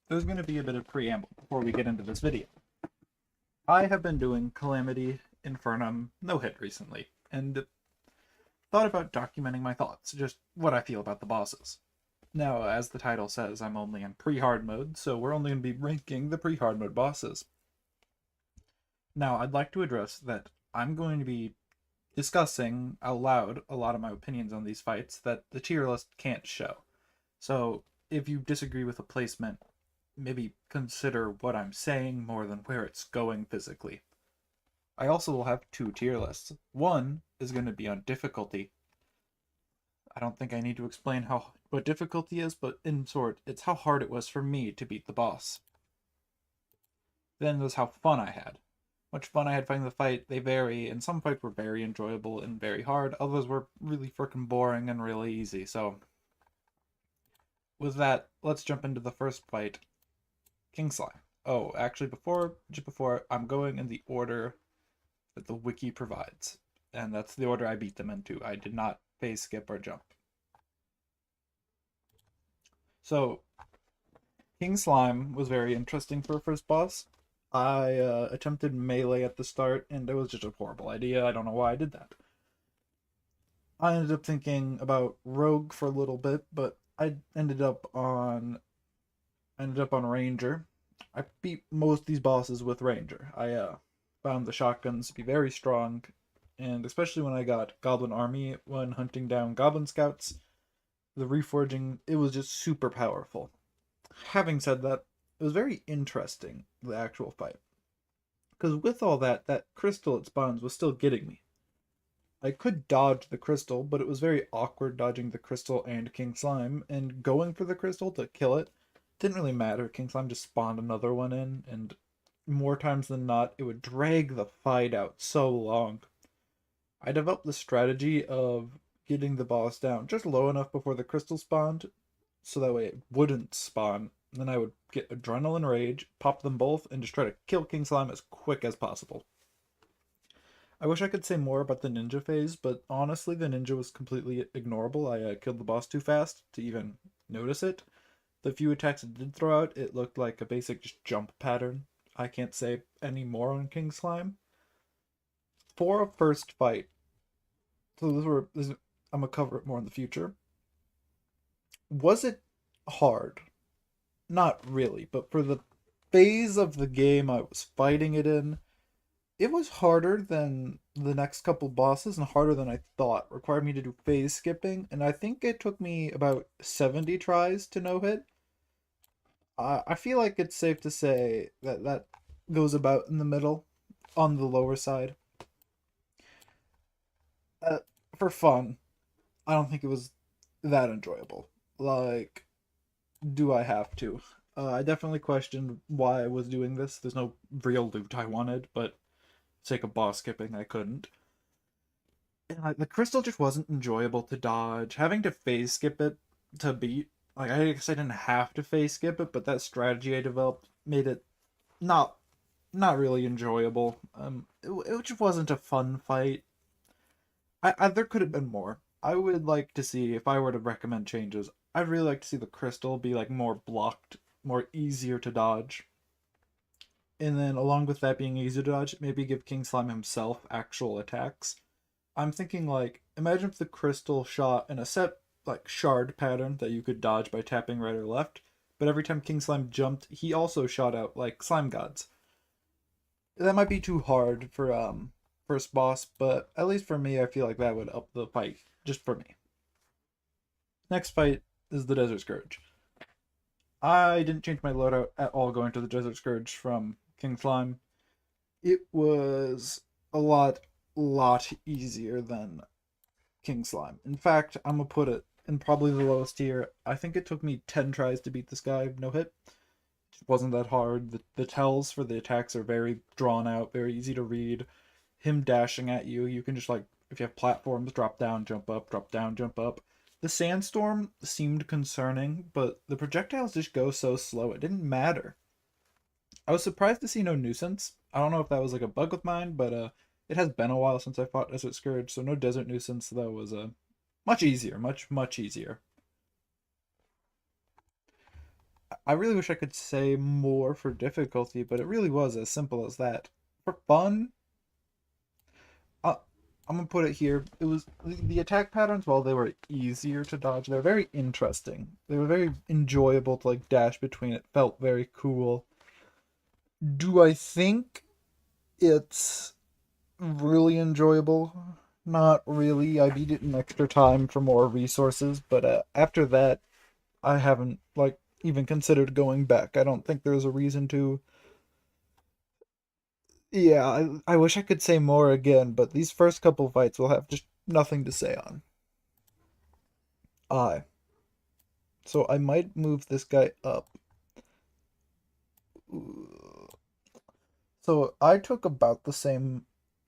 there's going to be a bit of preamble before we get into this video. I have been doing Calamity Infernum no-hit recently, and thought about documenting my thoughts, just what I feel about the bosses. Now, as the title says, I'm only in pre-hard mode, so we're only going to be ranking the pre-hard mode bosses. Now, I'd like to address that I'm going to be discussing out loud a lot of my opinions on these fights that the tier list can't show. So, if you disagree with a placement, maybe consider what I'm saying more than where it's going physically. I also will have two tier lists. One is going to be on difficulty. I don't think I need to explain what difficulty is, but in short, it's how hard it was for me to beat the boss. Then there's how fun I had. Much fun I had fighting the fight, they vary, and some fights were very enjoyable and very hard, others were really freaking boring and really easy, so... With that, let's jump into the first fight, King Slime. Oh, actually, just before, I'm going in the order that the wiki provides, and that's the order I beat them into. I did not phase skip or jump. So, King Slime was very interesting for a first boss. I attempted melee at the start, and it was just a horrible idea. I don't know why I did that. I ended up thinking about Rogue for a little bit, but I ended up on Ranger. I beat most of these bosses with Ranger. I found the shotguns to be very strong, and especially when I got Goblin Army when hunting down Goblin Scouts, the reforging, it was just super powerful. Having said that, it was very interesting, the actual fight. Because with all that, that crystal it spawns was still getting me. I could dodge the crystal, but it was very awkward dodging the crystal and King Slime, and going for the crystal to kill it didn't really matter. King Slime just spawned another one in, and more times than not, it would drag the fight out so long. I developed the strategy of getting the boss down just low enough before the crystal spawned, so that way it wouldn't spawn. Then I would get Adrenaline Rage, pop them both, and just try to kill King Slime as quick as possible. I wish I could say more about the ninja phase, but honestly, the ninja was completely ignorable. I killed the boss too fast to even notice it. The few attacks it did throw out, it looked like a basic just jump pattern. I can't say any more on King Slime. For a first fight, so I'm gonna cover it more in the future. Was it hard? Not really, but for the phase of the game I was fighting it in, it was harder than the next couple bosses and harder than I thought. Required me to do phase skipping, and I think it took me about 70 tries to no hit. I feel like it's safe to say that that goes about in the middle, on the lower side. Uh, for fun, I don't think it was that enjoyable. Like, do I have to? I definitely questioned why I was doing this. There's no real loot I wanted, but sake of boss skipping, I couldn't. And the crystal just wasn't enjoyable to dodge. Having to phase skip it to beat, like I guess I didn't have to phase skip it, but that strategy I developed made it not not really enjoyable. It just wasn't a fun fight. There could have been more. I would like to see if I were to recommend changes. I'd really like to see the crystal be like more blocked, more easier to dodge. And then along with that being easy to dodge, maybe give King Slime himself actual attacks. I'm thinking like imagine if the crystal shot in a set like shard pattern that you could dodge by tapping right or left, but every time King Slime jumped, he also shot out like slime gods. That might be too hard for first boss, but at least for me I feel like that would up the fight just for me. Next fight is the Desert Scourge. I didn't change my loadout at all going to the Desert Scourge from King Slime. It was a lot easier than King Slime. In fact, I'm gonna put it in probably the lowest tier. I think it took me 10 tries to beat this guy, no hit. It wasn't that hard. The tells for the attacks are very drawn out, very easy to read. Him dashing at you, you can just like, if you have platforms, drop down, jump up, drop down, jump up. The sandstorm seemed concerning, but the projectiles just go so slow, it didn't matter. I was surprised to see no nuisance. I don't know if that was like a bug with mine, but it has been a while since I fought Desert Scourge, so no desert nuisance though was much easier, much easier. I really wish I could say more for difficulty, but it really was as simple as that. For fun, uh, I'm gonna put it here. It was the attack patterns, while they were easier to dodge, they're very interesting. They were very enjoyable to like dash between. It felt very cool. Do I think it's really enjoyable? Not really. I beat it in extra time for more resources, but after that, I haven't like even considered going back. I don't think there's a reason to. Yeah, I wish I could say more again, but these first couple fights will have just nothing to say on. I. So I might move this guy up. So I took about the same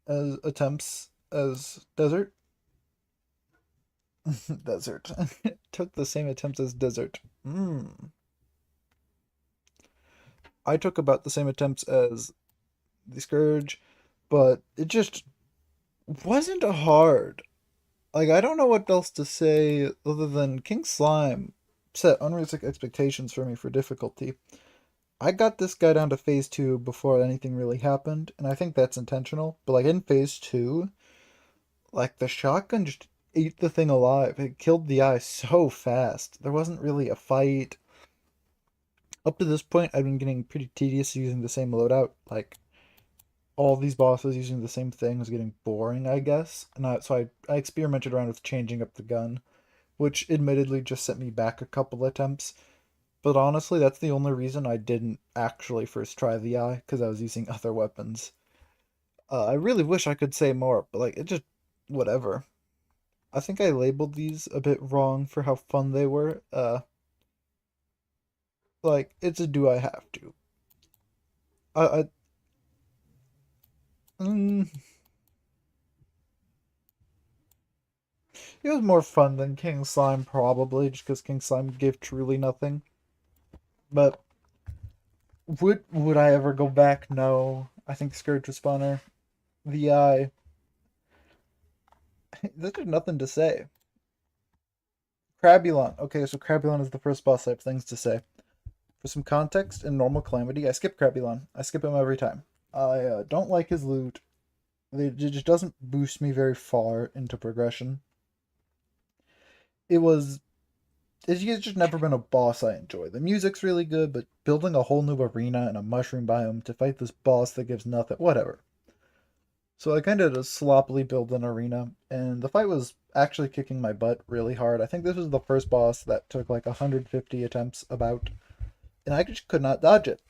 as attempts as Desert. Desert. Took the same attempts as Desert. I took about the same attempts as the Scourge, but it just wasn't hard. Like, I don't know what else to say other than King Slime set unrealistic expectations for me for difficulty. I got this guy down to phase 2 before anything really happened, and I think that's intentional. But, like, in phase 2, like, the shotgun just ate the thing alive. It killed the eye so fast. There wasn't really a fight. Up to this point, I've been getting pretty tedious using the same loadout. Like, all these bosses using the same thing was getting boring, I guess. And I experimented around with changing up the gun, which admittedly just sent me back a couple attempts. But honestly, that's the only reason I didn't actually first try the eye, because I was using other weapons. I really wish I could say more, but like, it just, whatever. I think I labeled these a bit wrong for how fun they were. Like, it's a do I have to. I mm, it was more fun than King Slime, probably, just because King Slime gave truly nothing. But would I ever go back? No. I think Scourge was funner. The eye. There's just nothing to say. Crabulon. Okay, so Crabulon is the first boss I have things to say. For some context, in normal Calamity, I skip Crabulon. I skip him every time. I don't like his loot. It just doesn't boost me very far into progression. It was. It's just never been a boss I enjoy. The music's really good, but building a whole new arena in a mushroom biome to fight this boss that gives nothing. Whatever. So I kind of just sloppily built an arena, and the fight was actually kicking my butt really hard. I think this was the first boss that took like 150 attempts about, and I just could not dodge it.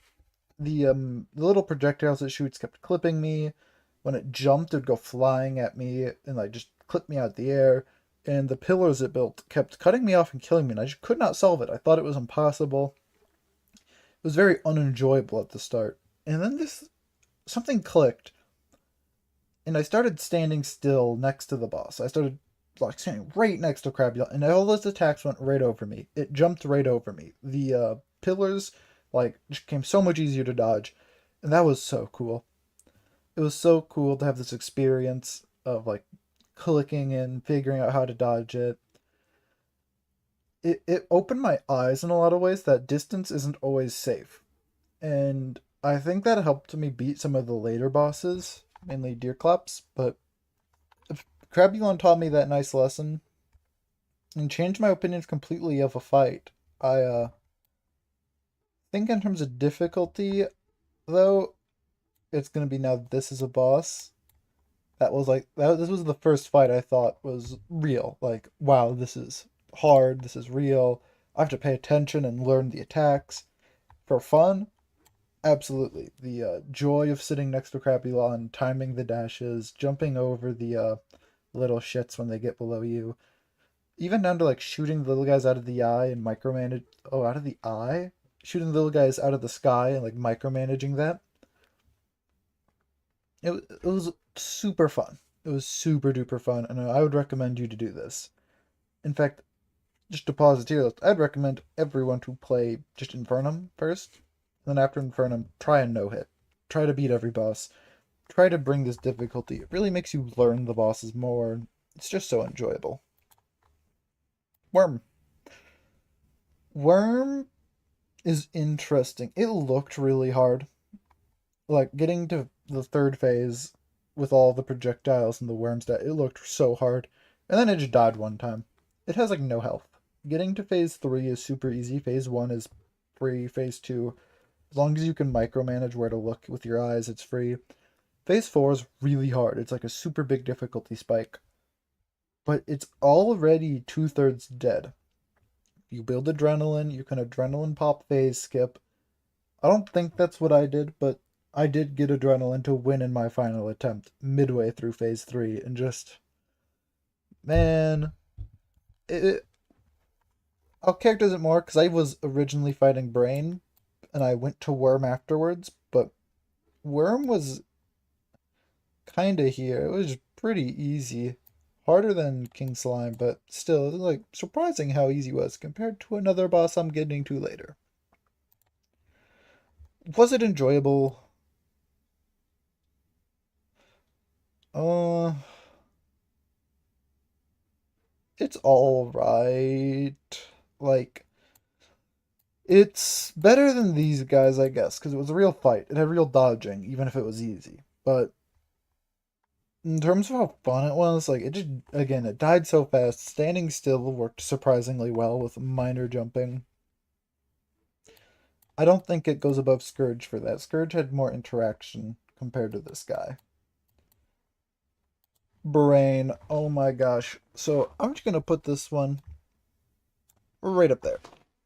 The little projectiles it shoots kept clipping me. When it jumped, it would go flying at me and like just clip me out of the air. And the pillars it built kept cutting me off and killing me, and I just could not solve it. I thought it was impossible. It was very unenjoyable at the start. And then this something clicked, and I started standing still next to the boss. I started like standing right next to Crabula, and all those attacks went right over me. It jumped right over me. The pillars like just came so much easier to dodge, and that was so cool. It was so cool to have this experience of like clicking and figuring out how to dodge it. It opened my eyes in a lot of ways that distance isn't always safe. And I think that helped me beat some of the later bosses, mainly Deerclops, but Crabulon taught me that nice lesson and changed my opinions completely of a fight. I think in terms of difficulty, though, it's gonna be now that this is a boss. That was like that. This was the first fight I thought was real. Like, wow, this is hard. This is real. I have to pay attention and learn the attacks for fun. Absolutely, the joy of sitting next to Crapulon, timing the dashes, jumping over the little shits when they get below you, even down to like shooting the little guys out of the eye and micromanage. Oh, out of the eye, shooting the little guys out of the sky and like micromanaging that. It was super fun. It was super duper fun, and I would recommend you to do this. In fact, just to pause the tier list, I'd recommend everyone to play just Infernum first, and then after Infernum, try and no hit. Try to beat every boss. Try to bring this difficulty. It really makes you learn the bosses more. It's just so enjoyable. Worm. Worm is interesting. It looked really hard. Like getting to the third phase with all the projectiles and the worms that it looked so hard. And then it just died one time. It has like no health. Getting to phase 3 is super easy. Phase 1 is free. Phase 2, as long as you can micromanage where to look with your eyes, it's free. Phase 4 is really hard. It's like a super big difficulty spike. But it's already two-thirds dead. You build adrenaline, you can adrenaline pop phase skip. I don't think that's what I did, but I did get adrenaline to win in my final attempt midway through phase 3, and just, man, it, I'll characterize it more because I was originally fighting Brain, and I went to Worm afterwards, but Worm was kind of here. It was pretty easy. Harder than King Slime, but still, it was like surprising how easy it was compared to another boss I'm getting to later. Was it enjoyable? Uh, it's all right. Like, it's better than these guys, I guess, because it was a real fight. It had real dodging, even if it was easy. But in terms of how fun it was, like, it just, again, it died so fast. Standing still worked surprisingly well with minor jumping. I don't think it goes above Scourge for that. Scourge had more interaction compared to this guy. Brain, oh my gosh. So I'm just gonna put this one right up there.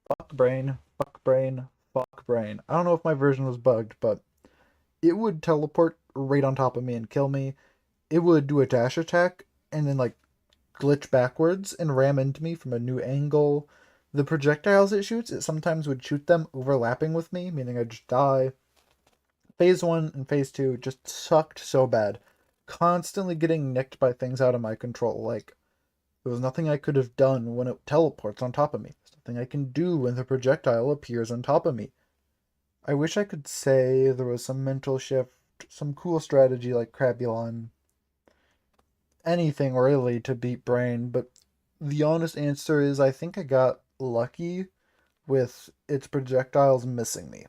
Fuck brain, fuck brain, fuck brain. I don't know if my version was bugged, but it would teleport right on top of me and kill me. It would do a dash attack and then like glitch backwards and ram into me from a new angle. The projectiles it shoots, it sometimes would shoot them overlapping with me, meaning I'd just die. Phase 1 and Phase 2 just sucked so bad. Constantly getting nicked by things out of my control. Like, there was nothing I could have done when it teleports on top of me. There's nothing I can do when the projectile appears on top of me. I wish I could say there was some mental shift, some cool strategy like Crabulon, anything really to beat Brain, but the honest answer is I think I got lucky with its projectiles missing me.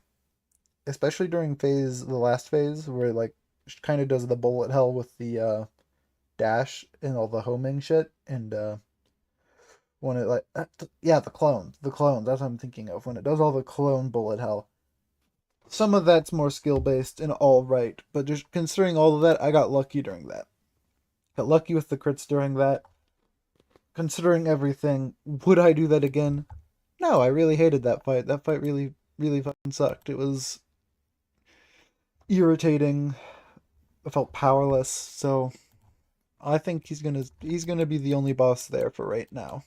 Especially during the last phase, where like kind of does the bullet hell with the dash and all the homing shit, and when it like yeah, the clones, that's what I'm thinking of, when it does all the clone bullet hell. Some of that's more skill based and all right, but just considering all of that, I got lucky during that. Got lucky with the crits during that. Considering everything, would I do that again? No, I really hated that fight. That fight really, really fucking sucked. It was irritating. I felt powerless, so I think he's gonna be the only boss there for right now.